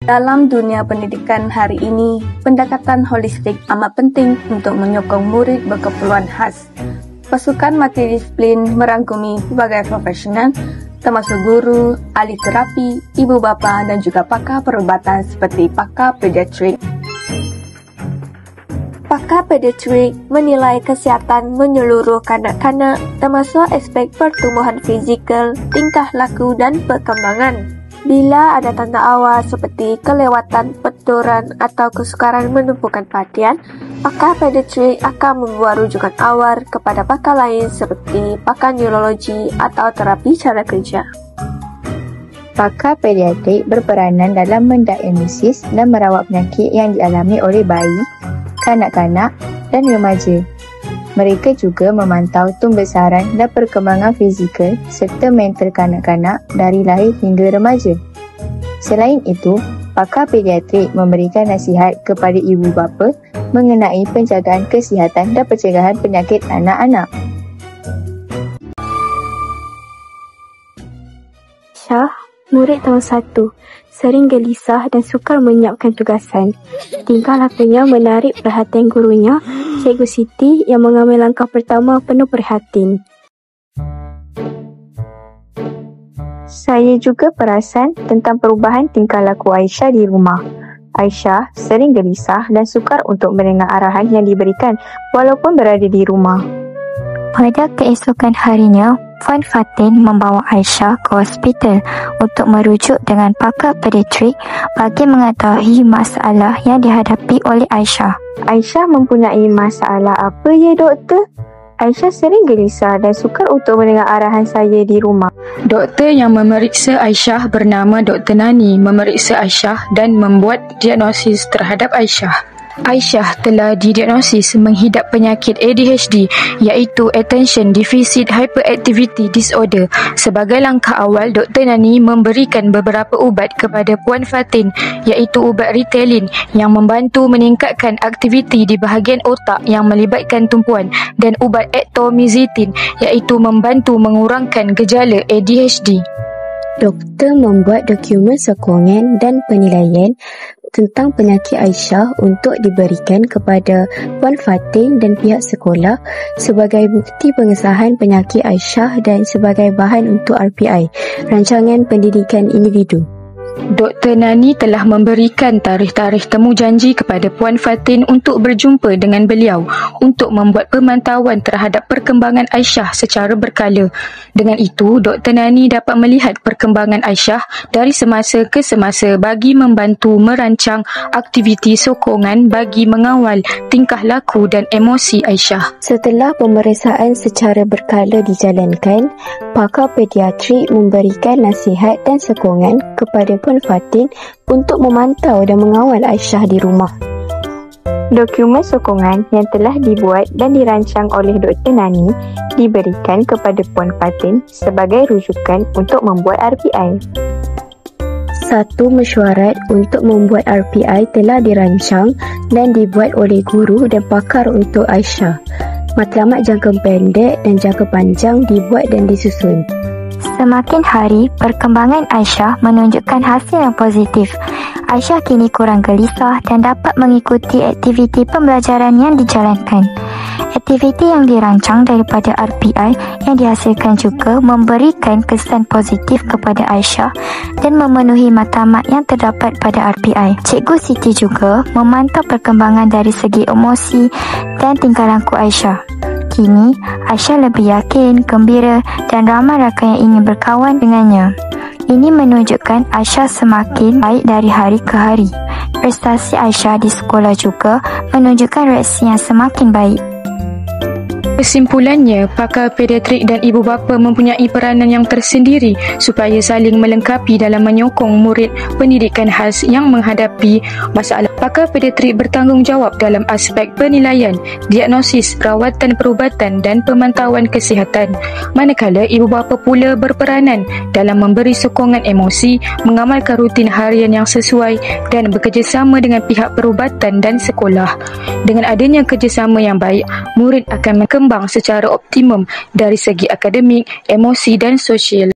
Dalam dunia pendidikan hari ini, pendekatan holistik amat penting untuk menyokong murid berkeperluan khas. Pasukan multidisiplin merangkumi berbagai profesional, termasuk guru, ahli terapi, ibu bapa dan juga pakar perubatan seperti pakar pediatrik. Pakar pediatrik menilai kesihatan menyeluruh kanak-kanak termasuk aspek pertumbuhan fizikal, tingkah laku dan perkembangan. Bila ada tanda awal seperti kelewatan, peturan atau kesukaran menumpukan perhatian, pakar pediatrik akan membuat rujukan awal kepada pakar lain seperti pakar neurologi atau terapi cara kerja. Pakar pediatrik berperanan dalam mendiagnosis dan merawat penyakit yang dialami oleh bayi, kanak-kanak dan remaja. Mereka juga memantau tumbesaran dan perkembangan fizikal serta mental kanak-kanak dari lahir hingga remaja. Selain itu, pakar pediatrik memberikan nasihat kepada ibu bapa mengenai penjagaan kesihatan dan pencegahan penyakit anak-anak. Syah, murid tahun 1, sering gelisah dan sukar menyiapkan tugasan. Tingkah lakunya menarik perhatian gurunya, Cikgu Siti, yang mengambil langkah pertama penuh perhatian. Saya juga perasan tentang perubahan tingkah laku Aisyah di rumah. Aisyah sering gelisah dan sukar untuk mendengar arahan yang diberikan walaupun berada di rumah. Pada keesokan harinya, Puan Fatin membawa Aisyah ke hospital untuk merujuk dengan pakar pediatrik bagi mengetahui masalah yang dihadapi oleh Aisyah. Aisyah mempunyai masalah apa ya, doktor? Aisyah sering gelisah dan sukar untuk mendengar arahan saya di rumah. Doktor yang memeriksa Aisyah bernama Dr. Nani memeriksa Aisyah dan membuat diagnosis terhadap Aisyah. Aisyah telah didiagnosis menghidap penyakit ADHD iaitu Attention Deficit Hyperactivity Disorder. Sebagai langkah awal, Dr. Nani memberikan beberapa ubat kepada Puan Fatin iaitu ubat Ritalin yang membantu meningkatkan aktiviti di bahagian otak yang melibatkan tumpuan dan ubat Atomizitin iaitu membantu mengurangkan gejala ADHD. Doktor membuat dokumen sokongan dan penilaian tentang penyakit Aisyah untuk diberikan kepada Puan Fatin dan pihak sekolah sebagai bukti pengesahan penyakit Aisyah dan sebagai bahan untuk RPI, Rancangan Pendidikan Individu. Dr. Nani telah memberikan tarikh-tarikh temu janji kepada Puan Fatin untuk berjumpa dengan beliau untuk membuat pemantauan terhadap perkembangan Aisyah secara berkala. Dengan itu, Dr. Nani dapat melihat perkembangan Aisyah dari semasa ke semasa bagi membantu merancang aktiviti sokongan bagi mengawal tingkah laku dan emosi Aisyah. Setelah pemeriksaan secara berkala dijalankan, pakar pediatrik memberikan nasihat dan sokongan kepada Puan Fatin untuk memantau dan mengawal Aisyah di rumah. Dokumen sokongan yang telah dibuat dan dirancang oleh Dr. Nani diberikan kepada Puan Fatin sebagai rujukan untuk membuat RPI. Satu mesyuarat untuk membuat RPI telah dirancang dan dibuat oleh guru dan pakar untuk Aisyah. Matlamat jangka pendek dan jangka panjang dibuat dan disusun. Semakin hari, perkembangan Aisyah menunjukkan hasil yang positif. Aisyah kini kurang gelisah dan dapat mengikuti aktiviti pembelajaran yang dijalankan. Aktiviti yang dirancang daripada RPI yang dihasilkan juga memberikan kesan positif kepada Aisyah dan memenuhi matlamat yang terdapat pada RPI. Cikgu Siti juga memantau perkembangan dari segi emosi dan tingkah laku Aisyah. Kini, Aisyah lebih yakin, gembira dan ramai rakan yang ingin berkawan dengannya. Ini menunjukkan Aisyah semakin baik dari hari ke hari. Prestasi Aisyah di sekolah juga menunjukkan reaksi yang semakin baik. Kesimpulannya, pakar pediatrik dan ibu bapa mempunyai peranan yang tersendiri supaya saling melengkapi dalam menyokong murid pendidikan khas yang menghadapi masalah. Pakar pediatrik bertanggungjawab dalam aspek penilaian, diagnosis, rawatan perubatan dan pemantauan kesihatan. Manakala ibu bapa pula berperanan dalam memberi sokongan emosi, mengamalkan rutin harian yang sesuai dan bekerjasama dengan pihak perubatan dan sekolah. Dengan adanya kerjasama yang baik, murid akan berkembang secara optimum dari segi akademik, emosi dan sosial.